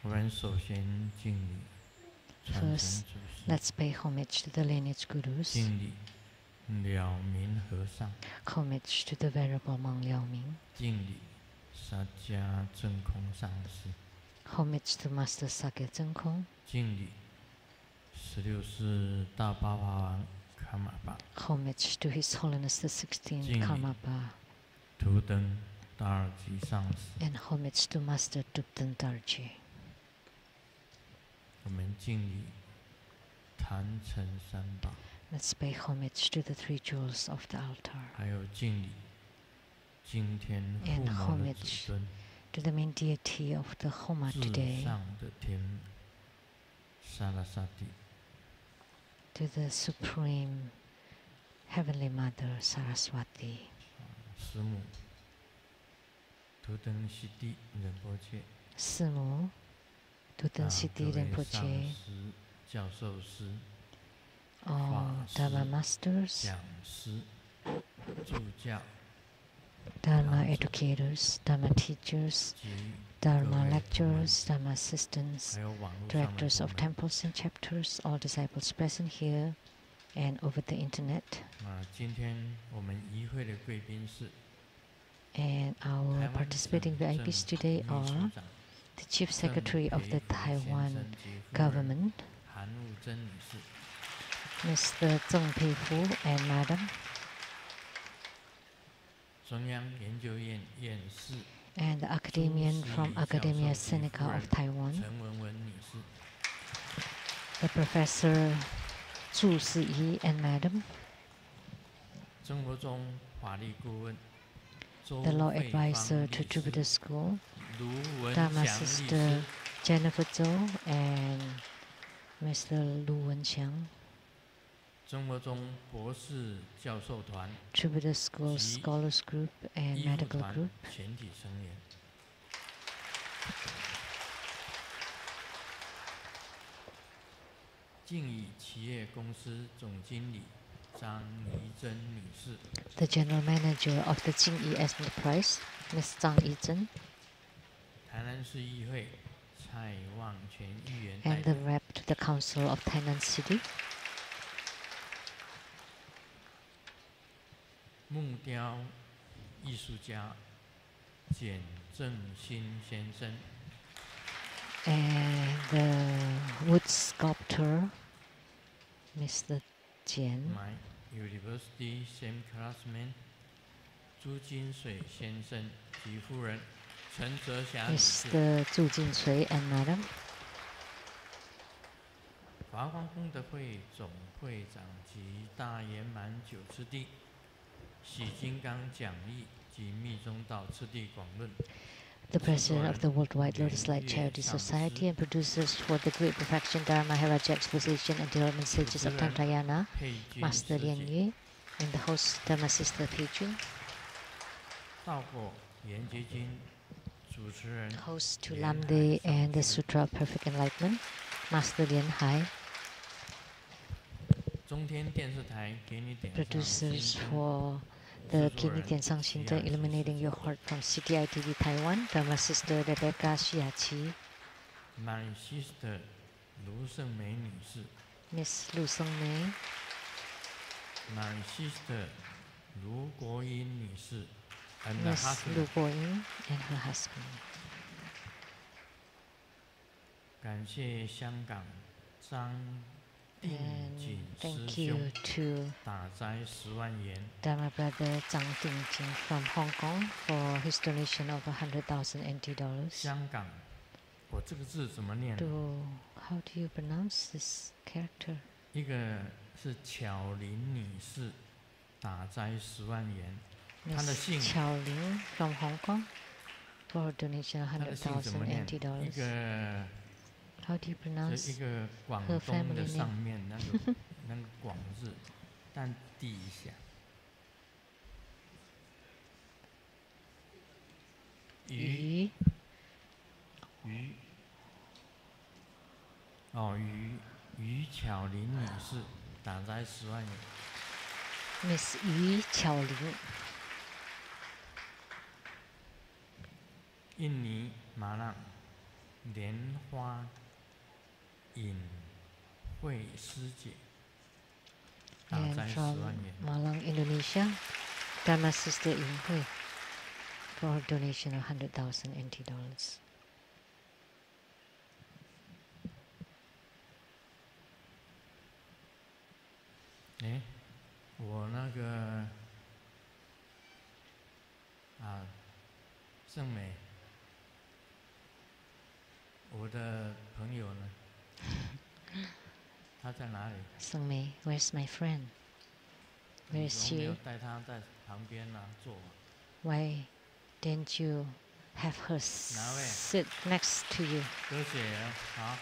我们首先敬礼，传承 First, 祖师。 let's pay homage to the lineage gurus. 敬礼了明和尚。 Homage to the Venerable Monk Liao Ming. 敬礼萨迦真空上师。 Homage to Master Sakya Zengkong. 敬礼16世大巴华王卡玛巴。 Homage to His Holiness the 16th 敬礼 Karmapa. 图登达尔吉上师。 And homage to Master Dupten Darji. 我们敬礼坛城三宝。 Let's pay homage to the three jewels of the altar. 还有敬礼今天护 And 摩的 homage 子孙， to the main deity of the Homa 至 today. 上的天母萨拉萨蒂。 To the Supreme Heavenly Mother Saraswati. 师母图登西蒂仁波切。 Simu Duten Siddhi 各位上 Rinpoche. 师、教授师、 All Dharma Masters, 讲师、助教 Dharma Educators, Dharma Teachers, 及 Dharma 各位同门 Lecturers, Dharma Assistants, 还有网络上的 Directors 同 of 门。 temples and chapters, all disciples present here and over the internet. 今天我们议会的贵宾是 And our 台湾省 participating 政 VIPs today 秘书 are 长 the Chief 郑 Secretary of 培 the 福先 Taiwan 生及夫人 government, 韩悟珍女士， Mr. Zheng Peifu and Madam, 中央研究院院士 and the academician from Academia Sinica of Taiwan, 陈文文女士， the Professor Zhu Siyi and Madam, 生活中法律顾问周 the law 慧芳 advisor to 律师 Jupiter School, 卢文 Dharma 祥律 Sister 师， Jennifer Zhou and Mr. Lu Wenxiang, 生活中博士教授团 Jupiter School 及 Scholars Group and 医护 Medical 团 Group, 全体成员。敬以企业公司总经理张怡珍女士， the General Manager of the Jingyi Enterprise, Ms. Zhang Yizhen, 台南市议会蔡望全议员代 and the 表， rep to the Council of Tainan City, 木雕艺术家简正新先生， and the wood sculptor, Mr. Jian, My University same classmate 朱金水先生及夫人陈泽霞女士， Mr. Zhu Jincui and Madam, 华光功德会总会长及大圆满九次第喜金刚讲义及密宗道次第广论， the President of the Worldwide Lotus Light Charity Society and producers for the Great Perfection Dharma Heritage Exposition and Development Stages of Tantrayana, 佩君 Master 师 Lian 姐， Yue, and the host Dharma Sister Peijun, 道果严结晶主持人 host to 莲海 Lamdre 上 and the 师 Sutra of Perfect Enlightenment, Master Lian Hai, 中天电视台给你点上 producers 心灯 for 制 the 作 Kini 人 Tian Sang Shinta 徐雅琪 Illuminating 师 Your 姐 Heart from CTI TV Taiwan, Dharma Sister Rebecca Shiachi, My sister 卢胜美女士 Miss Lu Sengmei, ，My sister 卢国英女士 ，and Miss Lu husband。 Guoying and her husband. 感谢香港张定 And 锦 thank 师 you 兄 to 打斋10万元， Dharma brother Zhang Dingjing from Hong Kong for his donation of 100,000 NT dollars. 香港，我这个字怎么念？ How do you pronounce this character? 一个是巧玲女士打斋10万元，她的 Miss 姓 Chao Ling from Hong Kong for a donation of 她的姓怎么 100,000 念？ NT 一 dollars. 个 How do you 是一 pronounce? 个广 her 东 family 的 name 上面那个那个广字，但递一下。于 Yu 于哦于巧玲女士打斋10万元。 Miss Yu Qiaoling, 印尼马浪莲花引会师姐，大 And 斋10 from 万元。 Malang, Indonesia, Dharma Sister In Hui for a donation of 100,000 NT dollars. 我那个圣美，我的朋友呢？他在哪里？ Sungmei, where's my friend? Where is 你没有 she? 带他在旁边坐？ Why didn't you have her sit next to you? 歌姐啊，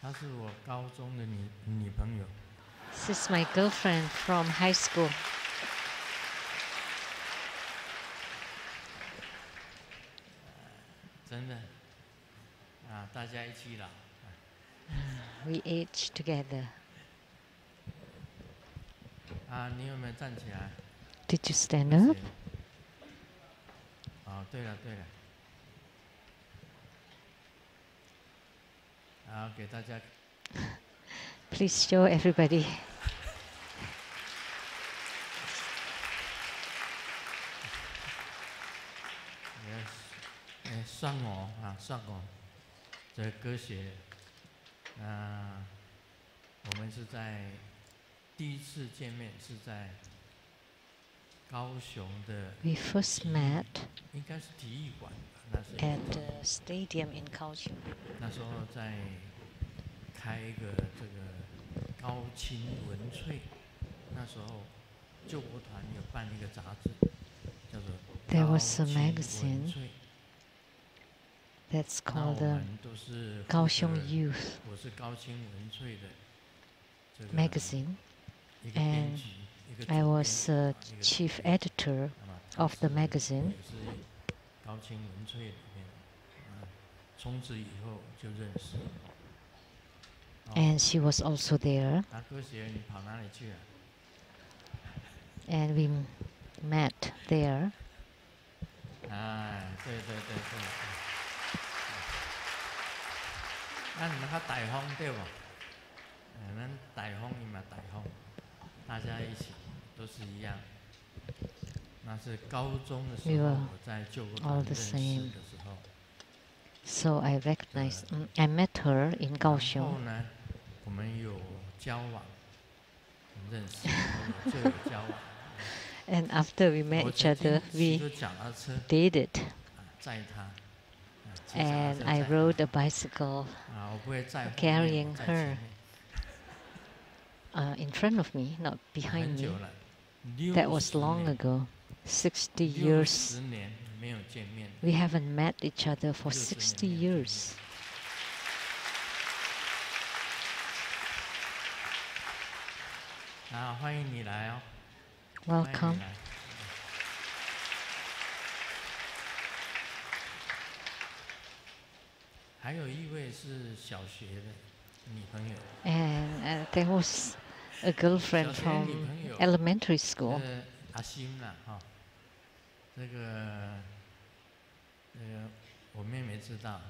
她是我高中的女朋友。 This is my girlfriend from high school. 真的大家一起老。 We age together. 你有没有站起来？ Did you stand up? 对了，给大家。 Please show everybody. 算我，这歌协，我们是在第一次见面是在高雄的。 We first met 应该是体育馆吧，那是。 at the stadium in Kaohsiung. 那时候在开一个这个高清文萃，那时候救国团有办一个杂志，叫做 There was a 高清文 magazine 萃。 that's 那 called 我 the 们都是 Kaohsiung Youth 我是高清文萃的这个 magazine, 一个编 and 辑，一个 I 主 was 编 chief 一个 editor 那么 of 他 the 是 magazine. 也是高清文萃里面，从此以后就认识。 And she was also there, 歌协，你跑哪里去了？ and we met there. 对。你们较大方对不？咱大方，你们大方，大家一起都是一样。那是高中的时 We 候， were 我在救国 all 团 the 认识 same. 的时候。 So I recognized, I met her in 然 Kaohsiung. 后呢，我们有交往，认识，就有交往。 And after we met 我 each 曾经 other, 骑 we 着脚踏车 dated. 载她，骑脚踏 And 车 I 载 rode 她 a bicycle 我不会在后面， carrying 我在前 her 面。 in front of me, not behind 很 me. 久了， That was 60 long 年 ago. 60 years. 60年没有见面。 We haven't met each other for 60 60年没有见面。 years. 欢迎你来哦。 Welcome. 欢迎你来。还有一位是小学的女朋友。 And there was a girlfriend 小学 from 女朋友 elementary school. 阿心啦，这个我妹妹知道，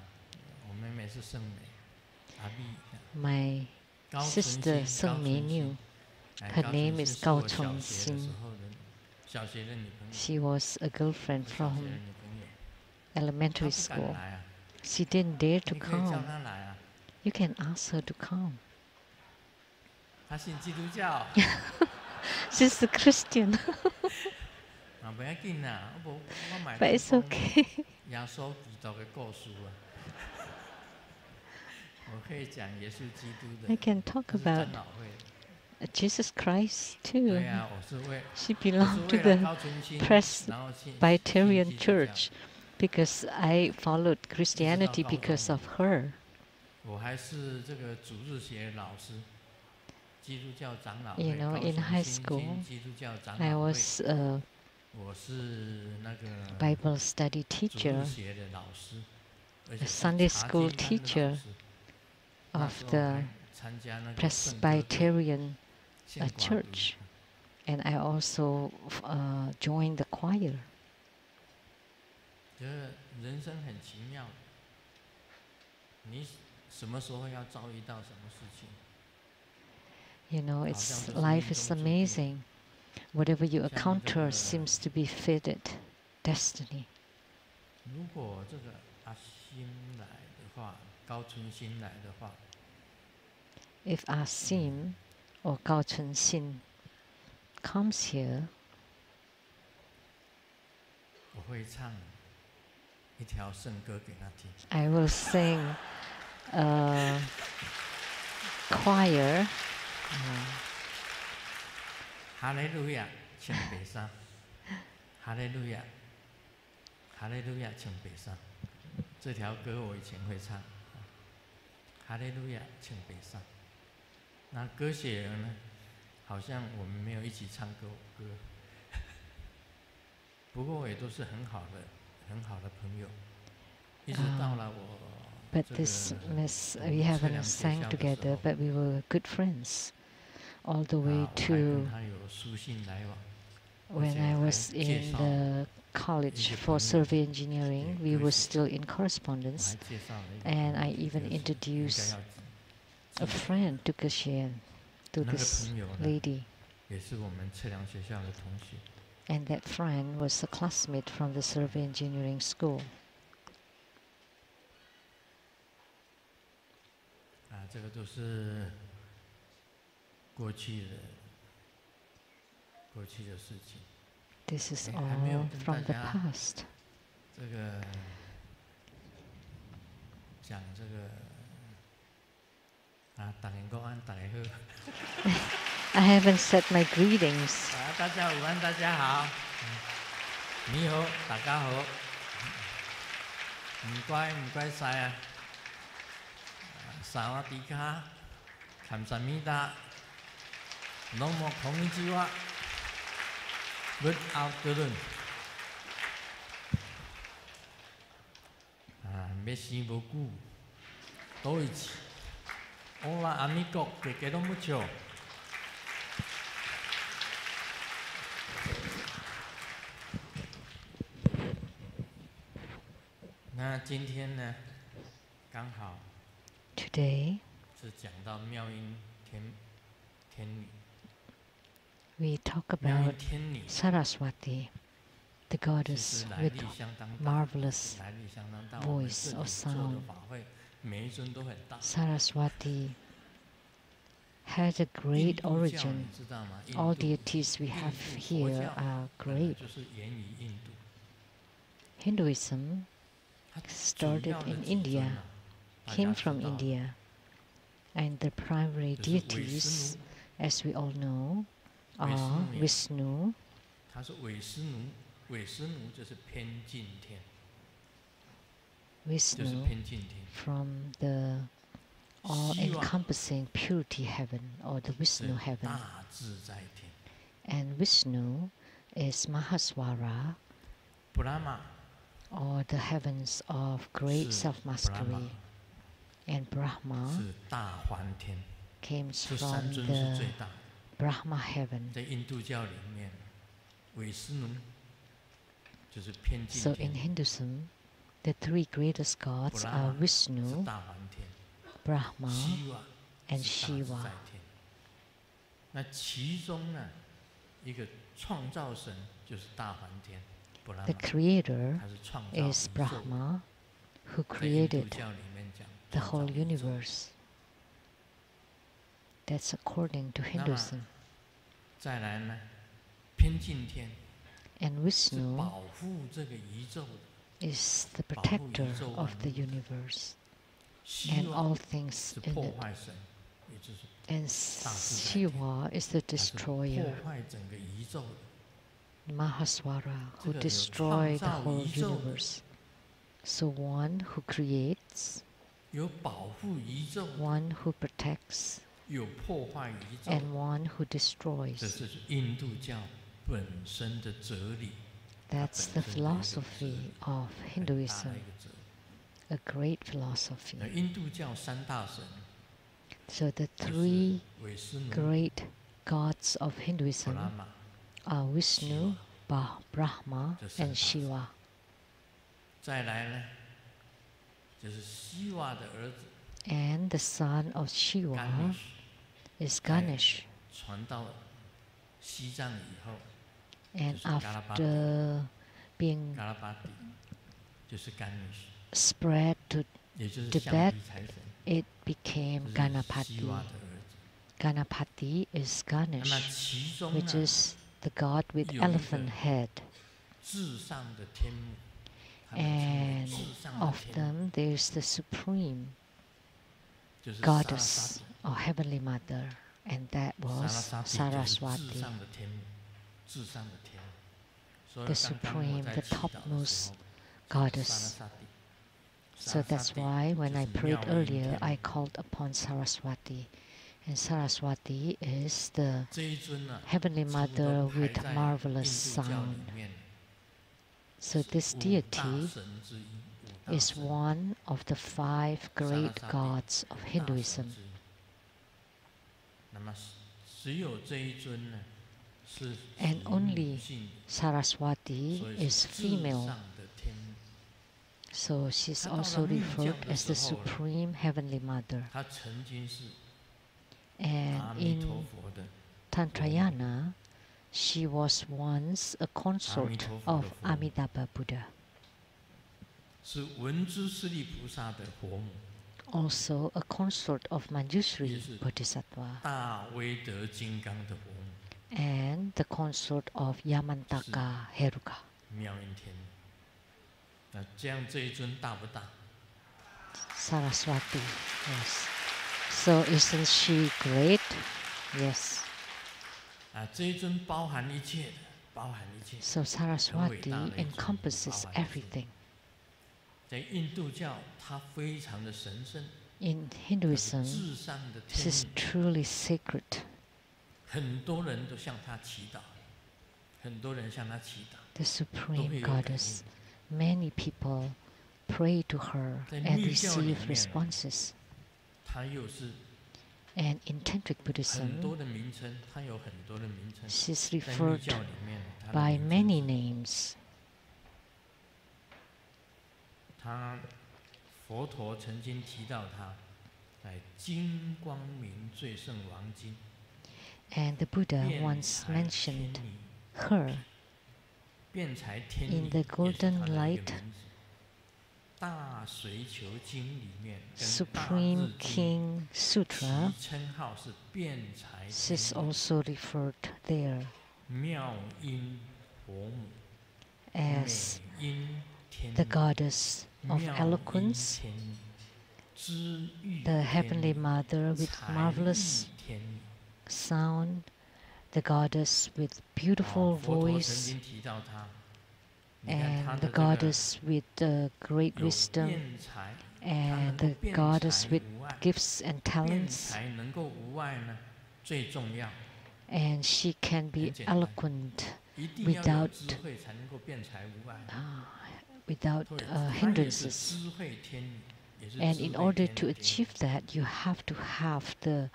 我妹妹是圣美，阿碧。 My 高存 sister 心， Sung Mi knew. Her name is 高 Gao 存 Chong 心是 Xin. 我小学的女朋友。 She was a girlfriend 小学的 from 女朋友。 elementary 她不敢 school. 来 She didn't dare to 你可以叫 come. 她来 You can ask her to come. 她信基督教。 She's a Christian. 不要紧啦，我买 But it's okay. 耶稣基督的故事我可以讲耶稣基督的。 I can talk 那是 about 长老会。 Jesus Christ too. 对啊，我是为 She 我 belonged 是 to 为了 the 高存心， Presbyterian 信基督教 Church because I followed Christianity 高中 because of her. 我还是这个主日学老师，基督教长老 You 会 know, 高 in 雄 high 新 school, 兴基督教长 I 老会， was a 我是那个 Bible study 主 teacher 日学的老师，而且 a 是 Sunday 查 school 经班的 teacher 老师。那 of 时候 the 还参加那个圣歌队 Presbyterian 献寡读 church. And I also joined the choir. 就是人生很奇妙，你什么时候要遭遇到什么事情？ You know, life is amazing. Whatever you encounter seems to be fated destiny. 如果这个阿心来的话，高存心来的话 If Asim or Gao Chun Xin comes here, 我会唱一条圣歌给他听。 I will sing a choir. 哈利路亚，请北上。哈利路亚，哈利路亚，请北上。这条歌我以前会唱。哈利路亚，请北上。那歌写人呢？好像我们没有一起唱过歌，不过也都是很好的朋友。一直到了我。But this miss, we haven't sang together, but we were good friends all the way to when I was in the college for survey engineering. We were still in correspondence, and I even introduced a friend to Sheng-Yen, to this lady. And that friend was a classmate from the survey engineering school. 这个都是过去的事情。 This is all from the past. 这个讲这个大家午安，大家好。I haven't said my greetings. 大家午安，大家好。你好，大家好。唔該晒啊。 萨瓦迪卡，감사합니다。너무 konnichiwa。Good afternoon。Merci beaucoup。Deutsch。Hola amigo, te quiero mucho。那今天呢，刚好。 Today, we talk about Saraswati, the goddess with marvelous voice or sound. Saraswati has a great origin. All deities we have here are great. Hinduism started in India. Came from India, and the primary deities, as we all know, are Vishnu. Vishnu from the all-encompassing purity heaven, or the Vishnu heaven. And Vishnu is Mahaswara, or the heavens of great self-mastery. And Brahma came from the Brahma heaven. So in Hinduism, the three greatest gods are Vishnu, Brahma, and Shiva. The creator is Brahma, who created the whole universe. That's according to Hinduism. And Vishnu is the protector of the universe and all things in it. And Shiva is the destroyer, Mahaswara, who destroyed the whole universe. So one who creates, one who protects, and one who destroys. That's the philosophy of Hinduism, a great philosophy. So the three great gods of Hinduism are Vishnu, Brahma, and Shiva. And the son of Shiva is Ganesh. And after being spread to Tibet, it became Ganapati. Ganapati is Ganesh, which is the god with elephant head. And of them, there is the supreme goddess or heavenly mother, and that was Saraswati, the supreme, the topmost goddess. So that's why when I prayed earlier, I called upon Saraswati. And Saraswati is the heavenly mother with marvelous sound. So this deity is one of the 5 great gods of Hinduism. And only Saraswati is female. So she's also referred as the Supreme Heavenly Mother. And in Tantrayana, she was once a consort of Amitabha Buddha. Also a consort of Manjushri Bodhisattva. And the consort of Yamantaka Heruka. Saraswati, yes. So isn't she great? Yes. So Saraswati encompasses everything. In Hinduism, this is truly sacred. The Supreme Goddess. Many people pray to her and receive responses. And in Tantric Buddhism, she's referred by many names. And the Buddha once mentioned her in the Golden Light Supreme King Sutra. She's also referred there as the goddess of eloquence, the Heavenly Mother with marvelous sound, the goddess with beautiful voice, and the goddess with great wisdom, and the goddess with gifts and talents. And she can be eloquent without hindrances. And in order to achieve that, you have to have the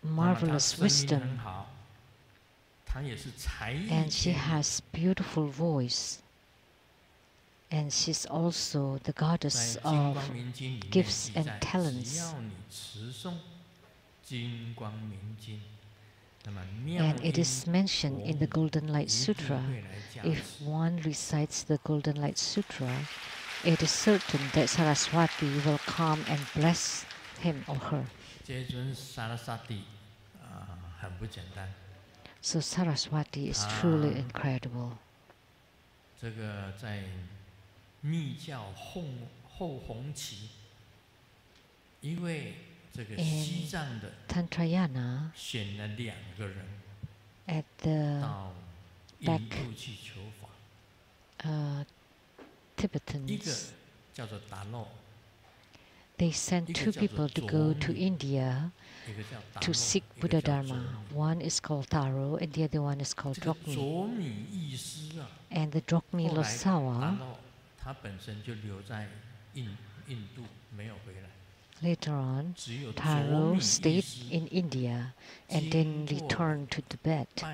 marvelous wisdom. And she has beautiful voice. And she's also the goddess of gifts and talents. And it is mentioned in the Golden Light Sutra. If one recites the Golden Light Sutra, it is certain that Saraswati will come and bless him or her. So Saraswati is truly incredible. In Tantrayana, at the back Tibetans, they sent 2 people to go to India to seek Buddha Dharma. One is called Taro and the other one is called Drokmi. And the Drokmi Losawa later on, Taro stayed in India and then returned to Tibet.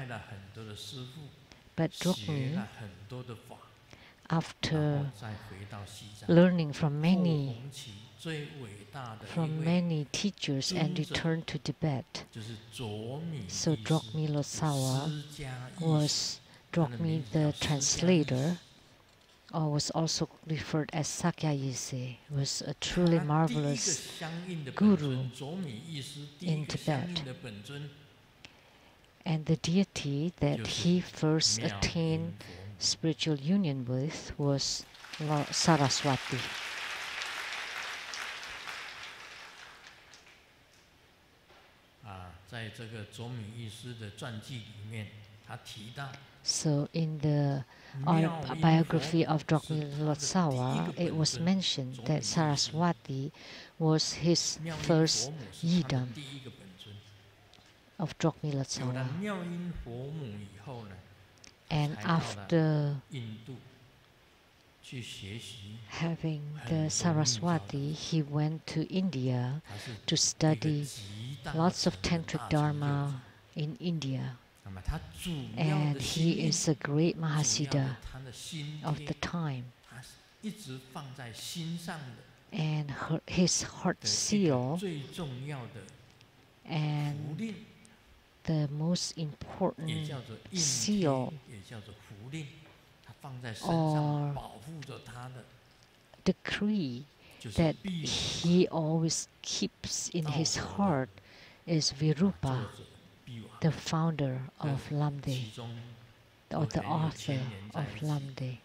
But Drokmi, after learning from many teachers and returned to Tibet. So Drokmi Lotsawa was Drokmi the translator, or was also referred as Sakyayise, was a truly marvelous guru in Tibet. And the deity that he first attained spiritual union with was Lord Saraswati. So in the biography of Drokmi Lotsawa, it was mentioned that Saraswati was his first yidam of Drokmi Lotsawa. And after having the Saraswati, he went to India to study lots of Tantric Dharma in India. And he is a great Mahasiddha of the time. And his heart seal and the most important seal or decree that he always keeps in his heart is Virupa, the founder of Lamdre, or the author of Lamdre.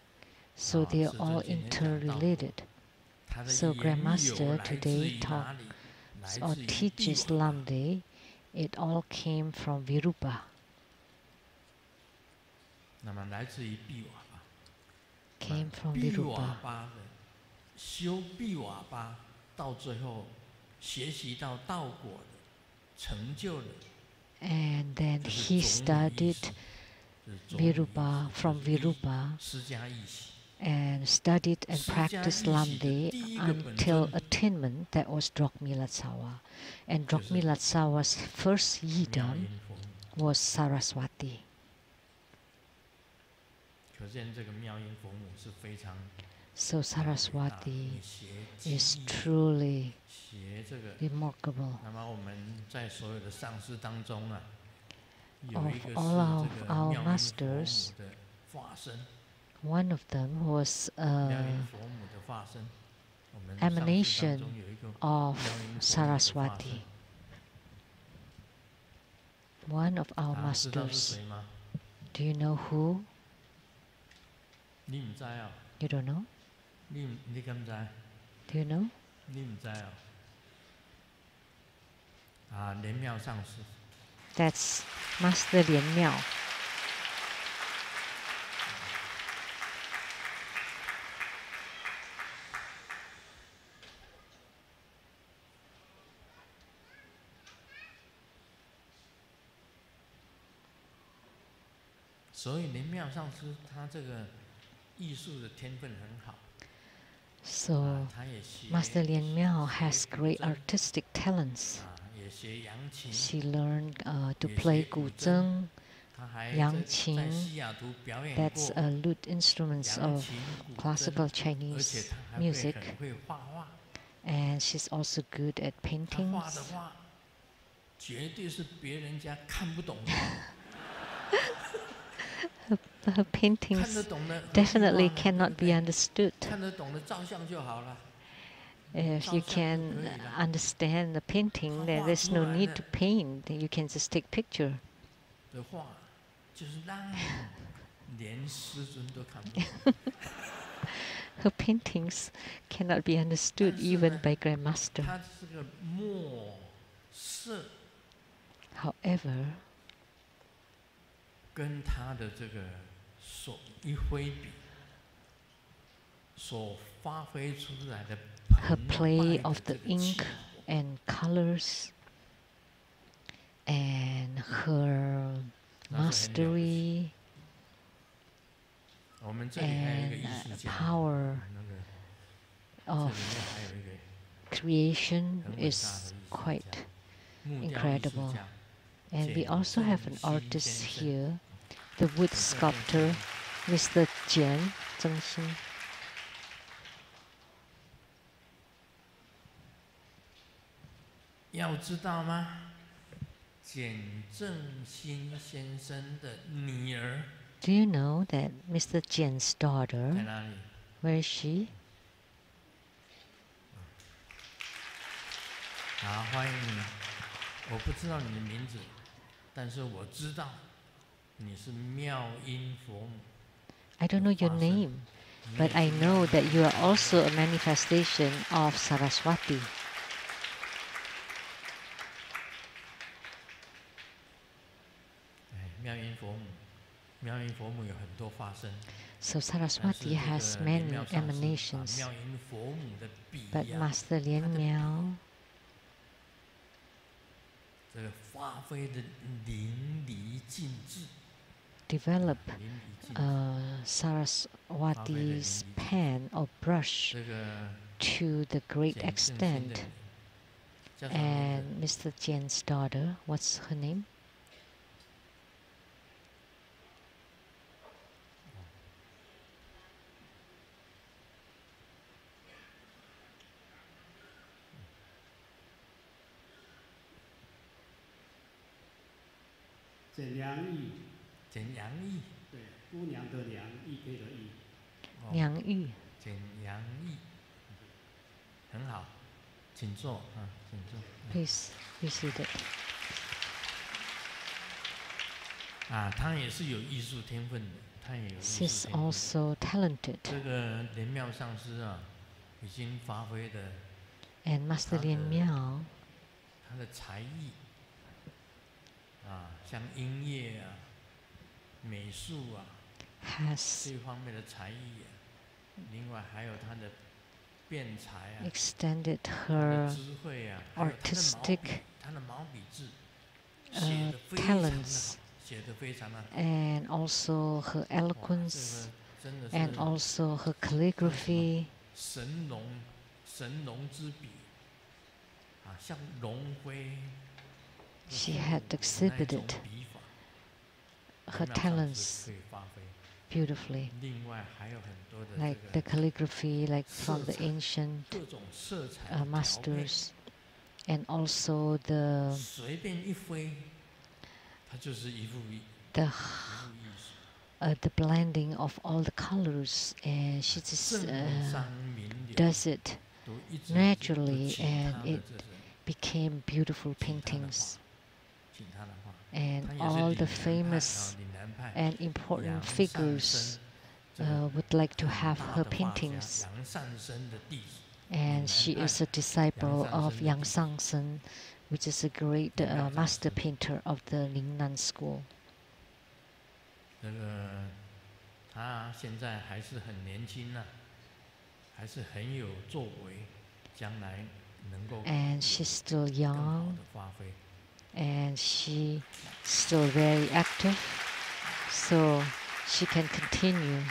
So they are all interrelated. So Grandmaster today talks or teaches Lamdre. It all came from Virupa. Came from Virupa. And then he studied Virupa from Virupa and studied and practiced Lamdre until attainment. That was Drokmi Lotsawa. And Drokmi Lotsawa's first yidam was Saraswati. So Saraswati is truly remarkable. Of all of our masters, one of them was an emanation of Saraswati. One of our masters. Do you know who? You don't know? Do you know? That's Master Lian Miao. So Master Lian Miao has great artistic talents. She learned to play guzheng, yangqin. That's a lute instruments of classical Chinese music. And she's also good at paintings. Her paintings definitely cannot be understood. If you can understand the painting, then there's no need to paint. You can just take picture. Her paintings cannot be understood even by Grandmaster. However, her play of the ink and colors and her mastery and power of creation is quite incredible. And we also have an artist here, the wood sculptor Mr. Jian, Zheng Xin. 要知道吗？简正新先生的女儿。Do you know that Mr. Jian's daughter? 在哪里 Where is she? 好，欢迎你。我不知道你的名字，但是我知道你是妙音佛母。I don't know your name, but I know that you are also a manifestation of Saraswati. 妙音佛母，妙音佛母有很多化身。 So Saraswati has many emanations, but Master Lien Miao 这个发挥的淋漓尽致 develop Saraswati's pen or brush to the great extent. And Mr. Jian's daughter, what's her name? 简良义，简良义，对，姑娘的娘，义配的义。娘玉。简良义，很好，请坐啊，请坐。Please be seated. 啊，他也是有艺术天分的，他也有艺术 She's 天分。 also talented. 这个莲妙上师啊，已经发挥的 And Master Lien Miao 他的才艺。 啊，像音乐啊、美术啊， has 这方面的才艺啊，另外还有他的辩才啊， extended 他 her 的智慧啊，还有 artistic 他的毛笔字，写得非常的好， talents 写得非常的好。 and also her 哇， eloquence 这个真的 and 是 also her calligraphy. 神龙之笔啊，像龙飞。 She had exhibited her talents beautifully, like the calligraphy, like from the ancient masters, and also the blending of all the colors, and she just does it naturally, and it became beautiful paintings. And all the famous and important figures would like to have her paintings. And she is a disciple of Yang Sangsen, which is a great master painter of the Lingnan school. 这个他现在还是很年轻啊，还是很有作为，将来能够 And she's still 更好 young. 的发挥。 And she's still very active, so she can continue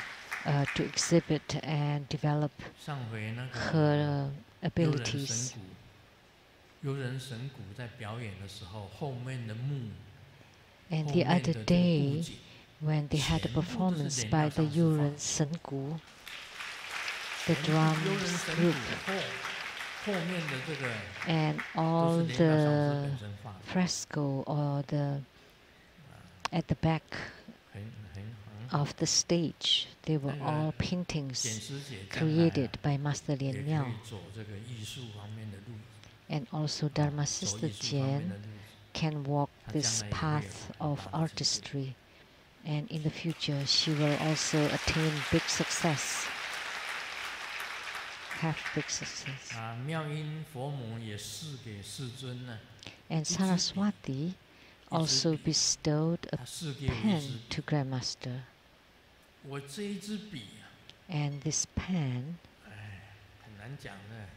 to exhibit and develop 上回那个 her 幽人 abilities. 神鼓，幽人神鼓在表演的时候，后面的幕， And 后 the 面 other 的这个布 day, 景， when they had a 全部都是 performance 莲 by 妙 the 上师 Yuren 画， Sengu, the 全部幽人 drums 神 group 鼓后面的这个 and 都 all 是莲妙上师 the 本身画的， fresco or the at the back 很好。 of the stage, they were 那个 all 简 paintings 师姐将来 created by Master 也 Lien 可 Miao. 以走这个艺术方面的路， And also Dharma 走 Sister 艺术方面 Jian 的路。 can walk 她 this 将来也会有 path 很 of 大的进步。 artistry. And in the future, she will also attain big success. Have big success. 啊，妙音佛母也赐给世尊呢， And Saraswati also bestowed a 他赐给我一 pen 支笔。 to Grandmaster. 我这一支笔啊， And this pen, 哎，很难讲的。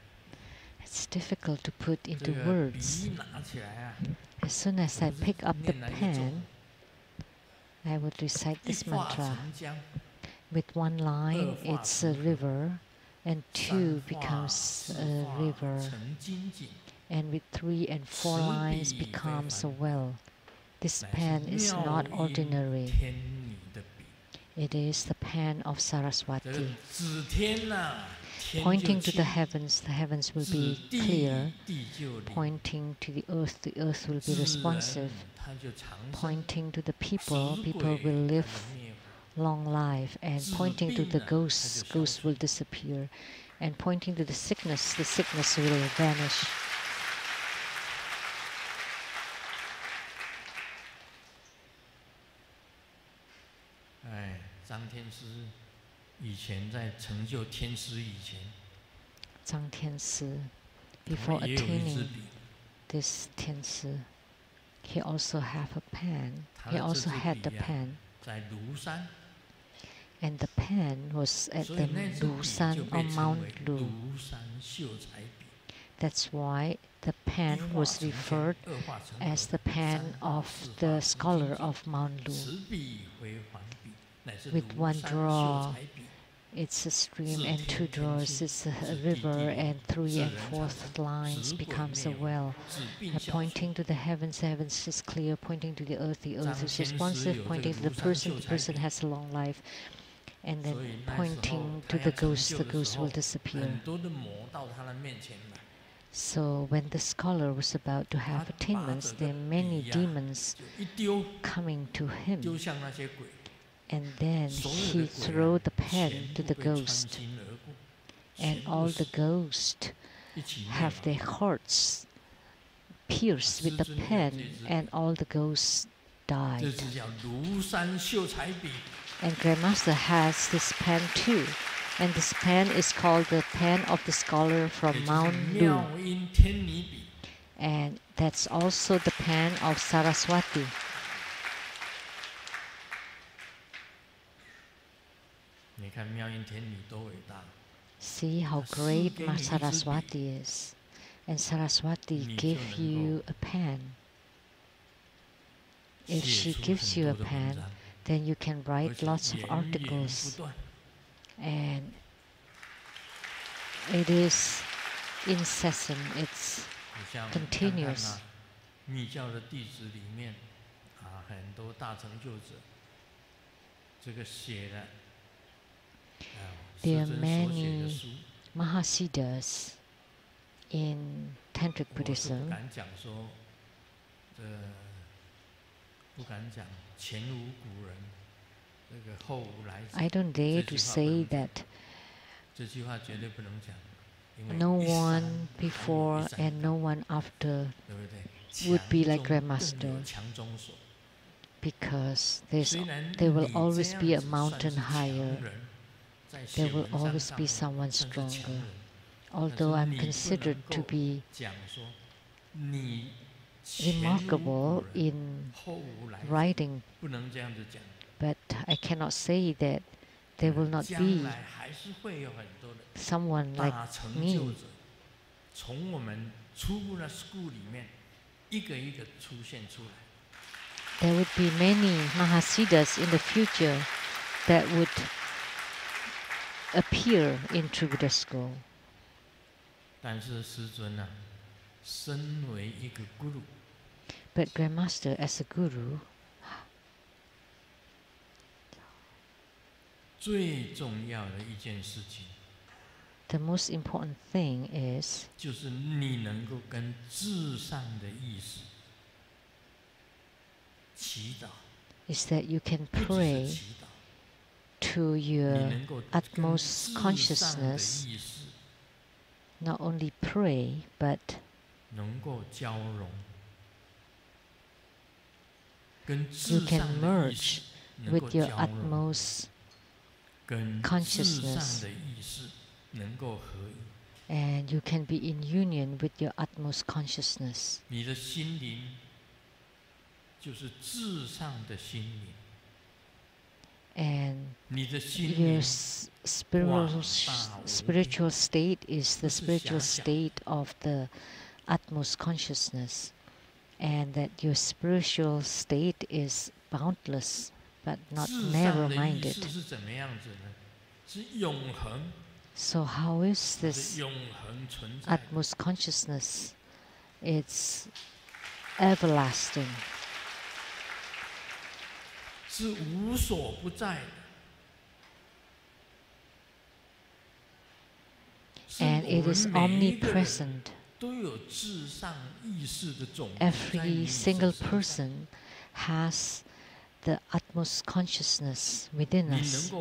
it's difficult to put 这 into 个 words. 笔一拿起来啊， As soon as I pick up the 念哪一个咒？ pen, I would recite 一 this 化 mantra. 成江， With one line, 二化 it's a 成河， river, and 三 two 化、 becomes 四 a 化 river, 成金井。 and with 3 and 4 lines 此笔非 becomes a 凡， well. This 乃是 pen is 妙 not 音 ordinary. 天女的笔。It is the pan of Saraswati. 指天呐，天就 Pointing to the 清； heavens will 指 be 地， clear. 地就灵； Pointing to the earth will be 指人， responsive. 他就长生； Pointing to the 使 people will 鬼，他 live 就灭火； long life. And 治 pointing to 病 the 呢，他就 ghosts 消 will 除。 disappear. And pointing to the sickness will vanish. 哎，张天师以前在成就天师以前， Zhang Tiansi, 他 before 也有一支 attaining 笔， this Tiansi, he also have a pan. 他 He 的这 also 支 had the 笔呀， pen. 在庐山， And the pen was at 所 the 以那支笔 Lu-San 就 on 被称 Mount 为 Lu. 庐山秀才笔。 That's why the 一 pen 画 was 成天， referred 二画成 as 河， the pen 三画 of 四画 the 成 scholar 精进。 of Mount Lu. 此笔回环笔，乃是 With 庐 one 山秀 draw, 才笔。 it's a stream, 自 and 天 two 天 draws 清， is a 自地 river, 地灵， and three 自 and 人长 fourth 生， lines 使鬼 becomes a 灭火， well. 治病 And 消除。 pointing to the heavens is clear. Pointing to the earth 张 is 天师 responsive. 有这个 Pointing to the 庐山秀 person 才笔， has a long life. And 所 then 以那时候 pointing 他 to 要 the 成 ghost 就的时 will 候， disappear. 很多的魔到他的面前来， So when the scholar was about to 他 have 把 attainments, 这 there 个 are many 笔呀， demons 就一丢， coming to 丢 him. 向那些鬼， And then 所有 he 的鬼 threw 啊， the pen 全 to 部 the 被穿 ghost. 心而过， And 全部 all the 死， ghosts 一起灭 have 亡。 their hearts pierced with the 师尊有这 pen, 支 and 笔， all the ghosts 这 died. 支叫庐山秀才笔。 And Grandmaster has this pen too. And this pen is called the pen of the scholar 也 from 就是 Mount 妙 Lu. 音天女笔。 And that's also the pen of Saraswati. 你看妙音天女多伟大！ See how 她 great 赐给你一支笔， Saraswati is. And Saraswati 你就 give 能够 you a pen. If 写 she 出 gives 很 you 多 a 的文 pen, 章， then you can 而 write 且 lots of 源源不 articles. 断。 And it is incessant, it's 你像看看 continuous. 那密教的弟子里面，啊，很多大成就者，这个写的，师 There are 尊所写的 many 书， Mahasiddhas in Tantric 我是不 Buddhism. 敢讲说，不敢讲前无古人，这个后无来者。 I don't dare 这句 to 话不 say 能讲， that 这句话绝对不能讲，因为 no 一山 one 还有一 before 山 and 高， no one after, 对不对？ would be 强 like 中更 Grandmaster. 有强中手。 because 虽然 there will 你 always 这 be a 样子算 mountain 是强 higher. 人，在写 There will 文章 always 上 be 面 someone 算是强 stronger. 人，但 Although 是 I'm 你不 considered 能 to 够 be 讲说你前无 remarkable 古人， in 后无来者， writing, 不能这样子讲。 but I cannot say that there will not 将 be 来还是会有很多的 someone like 大成 me. 就者，从我们初步的 school 里面一个一个出现出来。 There would be many Mahasiddhas in the future that would appear in True Buddha School. 但是师尊呢，身为一个 guru， But Grandmaster, as a guru, 最重要的一件事情， the most important thing is 就是你能够跟至上的意识祈祷， is that you can 不只是 pray 祈祷， to 你 your 能够跟 utmost 至上的 consciousness, 意识 not only pray, but 能够交融，跟 you 至 can 上的意 merge 识能够 with your 交融， utmost 跟至 consciousness 上的意识能够合一。 and you can be in union with your utmost consciousness. 你的心灵就是至上的心灵， And 你的心 your 灵 spiritual state is the 不是 spiritual 狭小。 state of the utmost consciousness, and that your spiritual state is boundless but not 至上的意 narrow-minded. 识是怎么样子呢？是永恒， So how is 它 this 是永恒存在的。 utmost consciousness? It's everlasting. 是无所不在的， and it is omnipresent. Every single person has the utmost consciousness within us.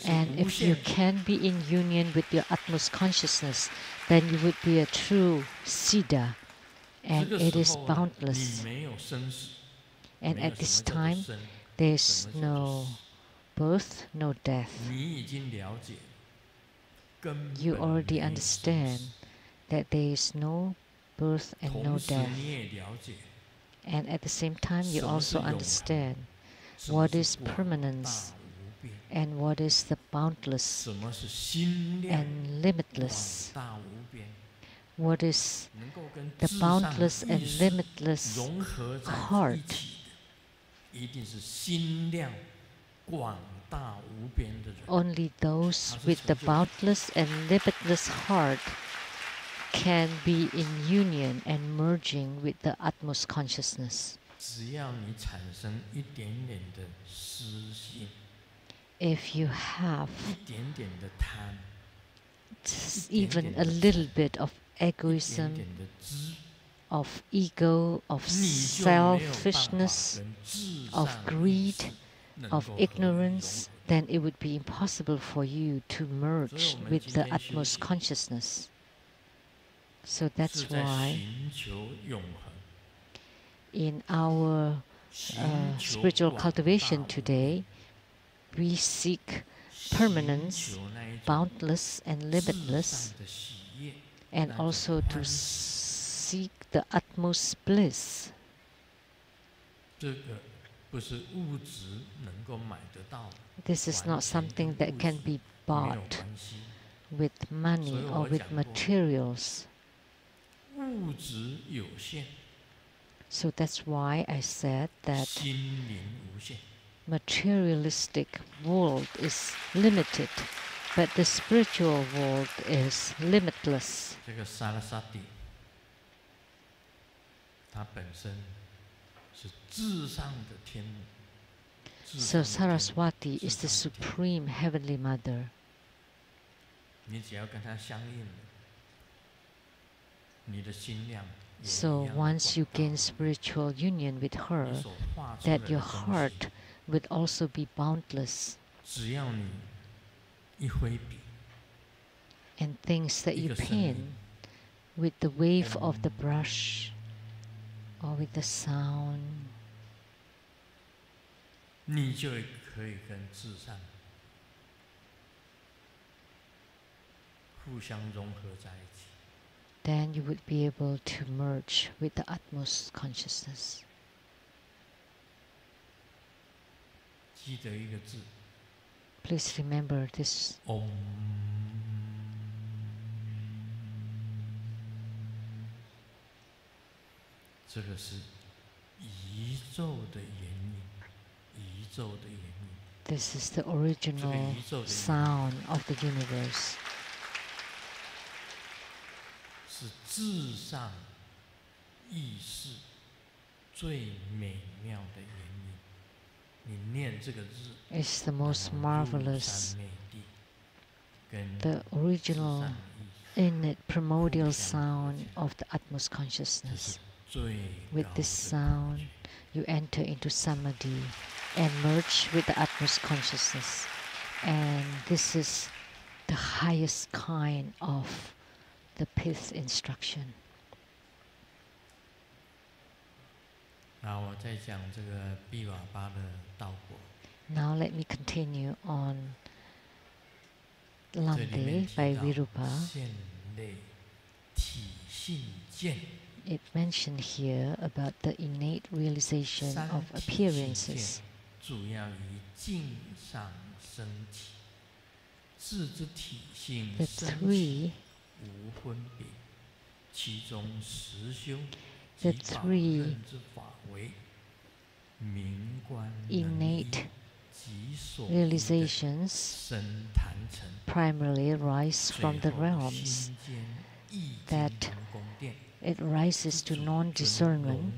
And if you can be in union with your utmost consciousness, then you would be a true Siddha, and it is boundless. And at this time, there is no birth, no death. You already understand that there is no birth and no death. And at the same time, you also understand what is permanence and what is the boundless and limitless. What is the boundless and limitless heart? Only those with the boundless and limitless heart can be in union and merging with the utmost consciousness. If you have even a little bit of egoism, of ego, of selfishness, of greed, of ignorance, then it would be impossible for you to merge with the utmost consciousness. So that's why in our spiritual cultivation today, we seek permanence, boundless and limitless, and also to seek the utmost bliss. This is not something that can be bought with money or with materials. So that's why I said that materialistic world is limited, but the spiritual world is limitless. So Saraswati is the Supreme Heavenly Mother. So once you gain spiritual union with her, that your heart would also be boundless. And things that you paint with the wave of the brush or with the sound, then you would be able to merge with the utmost consciousness. Please remember this. Om. This is the original sound of the universe. It's the most marvelous, the original innate primordial sound of the utmost consciousness. With this sound, you enter into samadhi and merge with the utmost consciousness. And this is the highest kind of the pith instruction. Now let me continue on Lamdre by Virupa. It mentioned here about the innate realization of appearances. The three innate realizations primarily rise from the realms that it rises to non-discernment,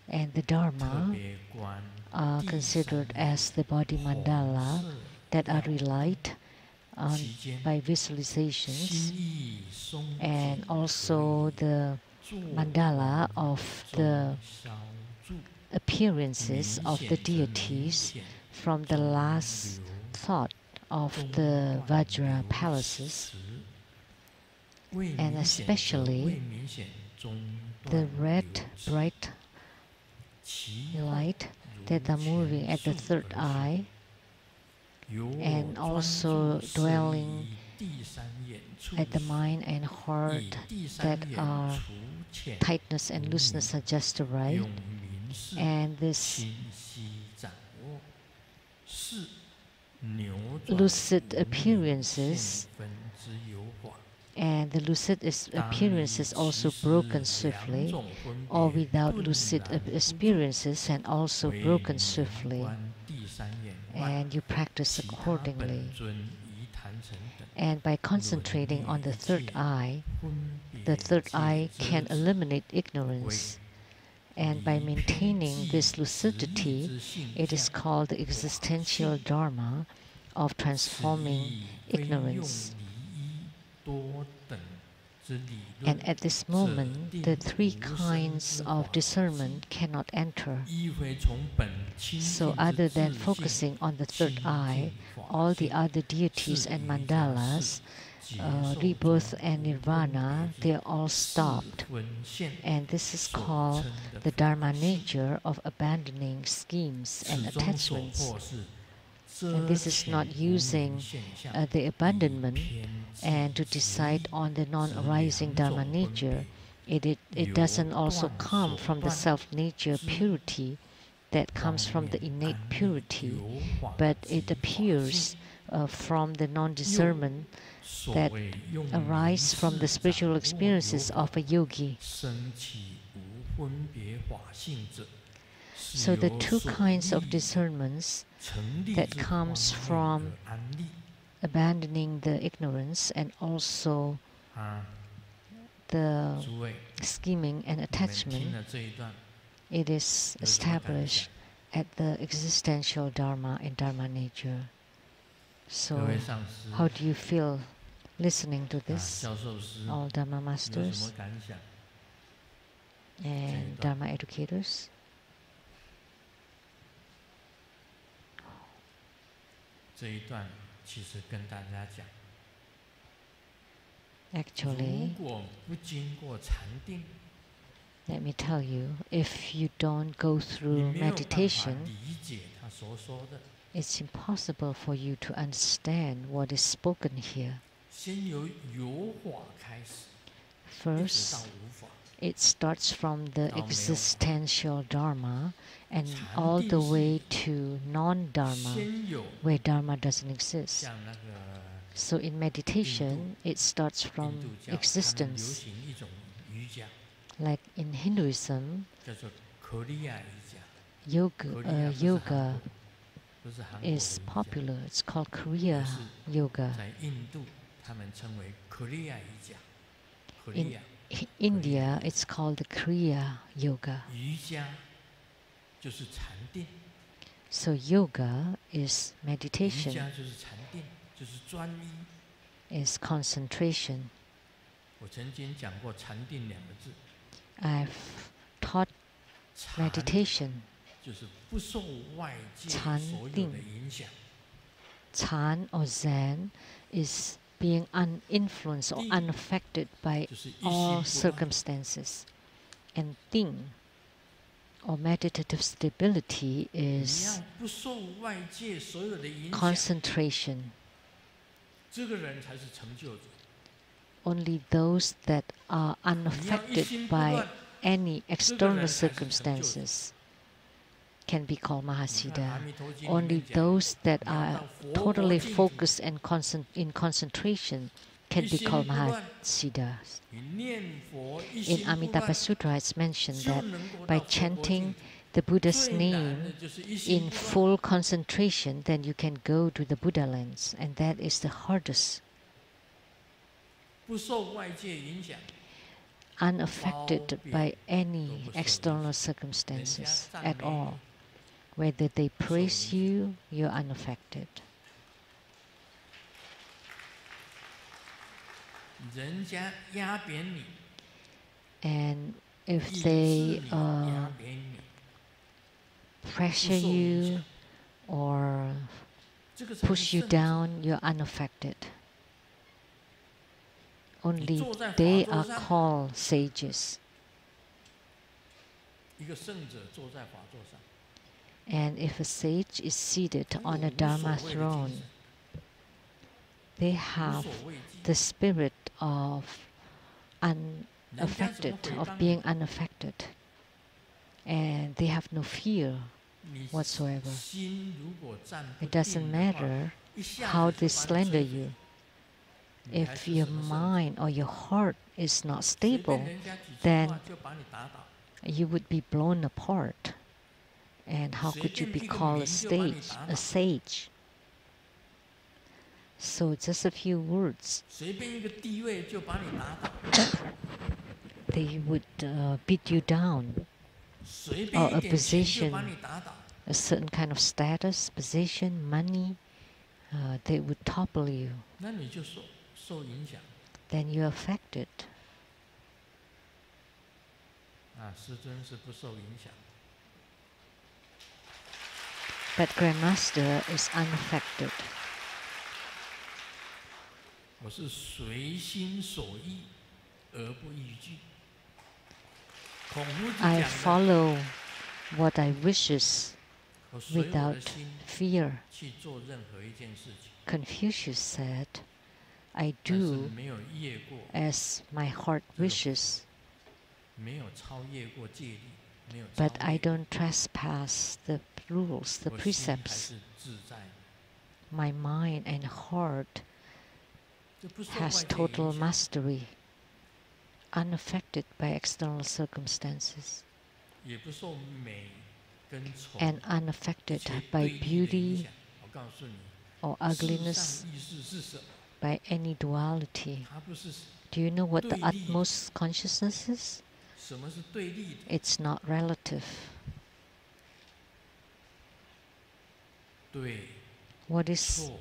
and the Dharma are considered as the body mandala that are relied on by visualizations, and also the mandala of the appearances of the deities from the last thought of the Vajra palaces, and especially the red bright light that are moving at the third eye, and also dwelling at the mind and heart that are tightness and looseness are just right, and this lucid appearances, and the lucid appearances also broken swiftly, or without lucid experiences and also broken swiftly, and you practice accordingly. And by concentrating on the third eye can eliminate ignorance. And by maintaining this lucidity, it is called the existential dharma of transforming ignorance. And at this moment, the three kinds of discernment cannot enter. So other than focusing on the third eye, all the other deities and mandalas, rebirth and nirvana, they are all stopped. And this is called the dharma nature of abandoning schemes and attachments. And this is not using the abandonment and to decide on the non-arising dharma nature. It doesn't also come from the self-nature purity that comes from the innate purity, but it appears from the non-discernment that arise from the spiritual experiences of a yogi. So the two kinds of discernments that comes from abandoning the ignorance and also the scheming and attachment, it is established at the existential dharma and dharma nature. So how do you feel listening to this, all Dharma masters and Dharma educators? Actually, let me tell you, if you don't go through meditation, it's impossible for you to understand what is spoken here. First, it starts from the existential dharma and all the way to non-dharma, where dharma doesn't exist. So in meditation, it starts from existence. Like in Hinduism, yoga is popular. It's called Kriya Yoga. In India, it's called the Kriya Yoga. So yoga is meditation, is concentration. I've taught meditation, Chan or Zen is being uninfluenced or unaffected by all circumstances. And Ting or meditative stability is concentration. Only those that are unaffected by any external circumstances can be called Mahasiddha. Only those that are totally focused and in concentration can be called Mahasiddha. In Amitabha Sutra, it's mentioned that by chanting the Buddha's name in full concentration, then you can go to the Buddha lands, and that is the hardest. Unaffected by any external circumstances at all. Whether they praise you, you're unaffected. And if they pressure you or push you down, you're unaffected. Only they are called sages. And if a sage is seated on a Dharma throne, they have the spirit of unaffected, of being unaffected. And they have no fear whatsoever. It doesn't matter how they slander you. If your mind or your heart is not stable, then you would be blown apart. And how could you be called a sage? So just a few words, they would beat you down. Or a position, a certain kind of status, position, money, they would topple you. Then you're affected. But Grandmaster is unaffected. I follow what I wishes without fear. Confucius said, I do as my heart wishes, but I don't trespass the rules, the precepts. My mind and heart has total mastery, unaffected by external circumstances, and unaffected by beauty or ugliness, by any duality. Do you know what the utmost consciousness is? It's not relative. What is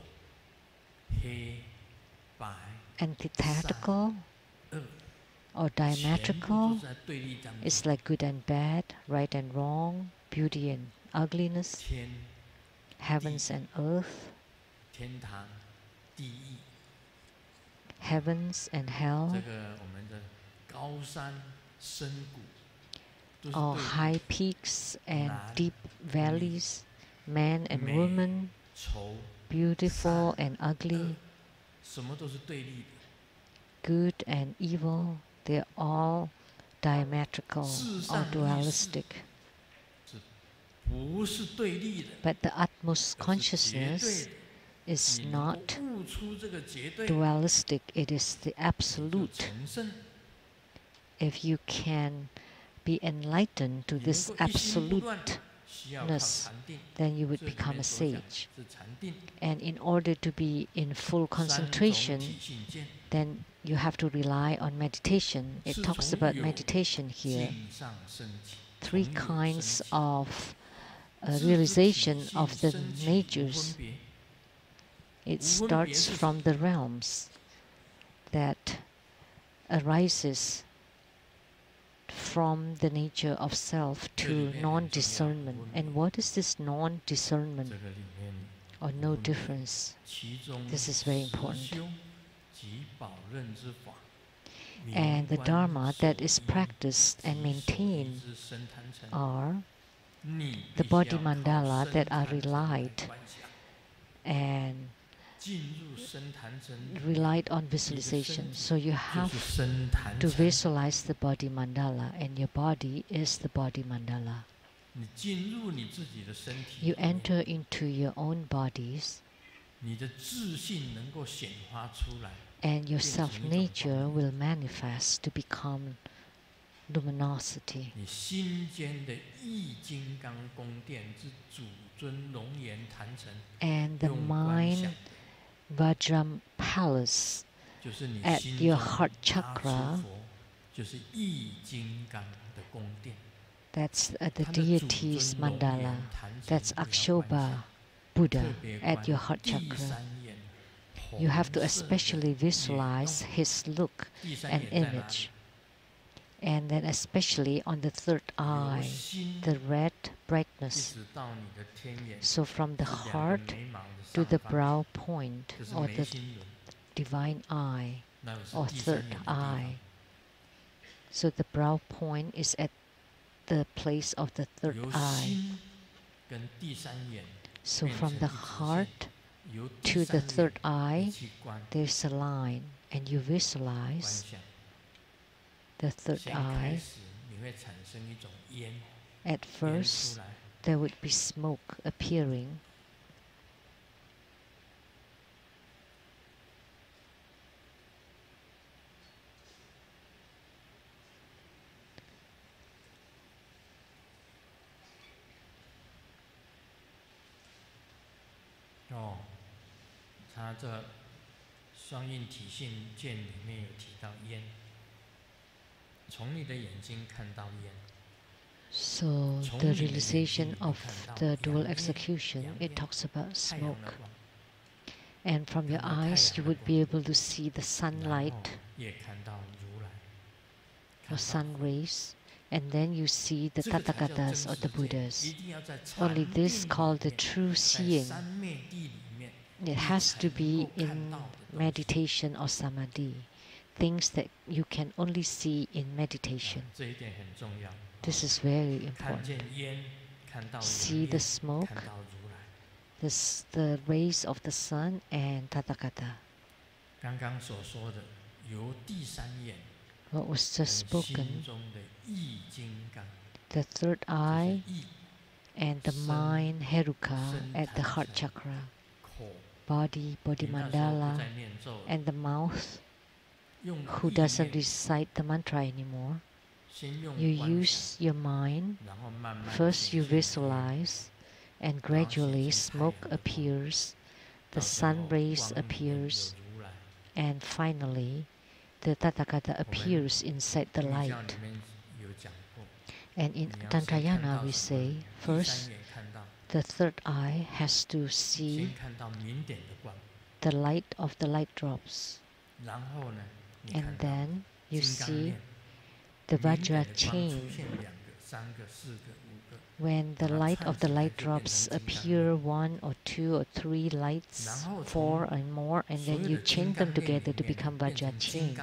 antithetical or diametrical? It's like good and bad, right and wrong, beauty and ugliness, heavens and earth, heavens and hell, or high peaks and deep valleys, man and woman, beautiful and ugly, good and evil, they're all diametrical or dualistic. But the utmost consciousness is not dualistic, it is the absolute. If you can be enlightened to this absoluteness, then you would become a sage. And in order to be in full concentration, then you have to rely on meditation. It talks about meditation here. 3 kinds of realization of the natures. It starts from the realms that arises from the nature of self to non-discernment. And what is this non-discernment or no difference? This is very important. And the Dharma that is practiced and maintained are the body mandala that are relied and relied on visualization. So you have to visualize the body mandala, and your body is the body mandala. You enter into your own bodies, and your self-nature will manifest to become luminosity. And the mind Vajra Palace at your heart chakra, that's the deity's mandala. That's Akshobha Buddha at your heart chakra. You have to especially visualize his look and image. And then especially on the third eye, the red brightness. So from the heart to the brow point, or the divine eye, or third eye. So the brow point is at the place of the third eye. So from the heart to the third eye, there's a line, and you visualize the third eye. At first, there would be smoke appearing. So the realization of the dual execution, it talks about smoke. And from your eyes, you would be able to see the sunlight or sun rays. And then you see the Tathagatas or the Buddhas. Only this called the true seeing. It has to be in meditation or samadhi. Things that you can only see in meditation. This is very important. See the smoke, the rays of the sun, and Tathagata. What was just spoken, the third eye and the mind Heruka at the heart chakra, body mandala, and the mouth, who doesn't recite the mantra anymore. You use your mind. First you visualize, and gradually smoke appears, the sun rays appears, and finally the Tathagata appears inside the light. And in Tantrayana we say, first the third eye has to see the light of the light drops. And then you see the Vajra chain. When the light of the light drops appear, 1 or 2 or 3 lights, 4 and more, and then you chain them together to become Vajra chain.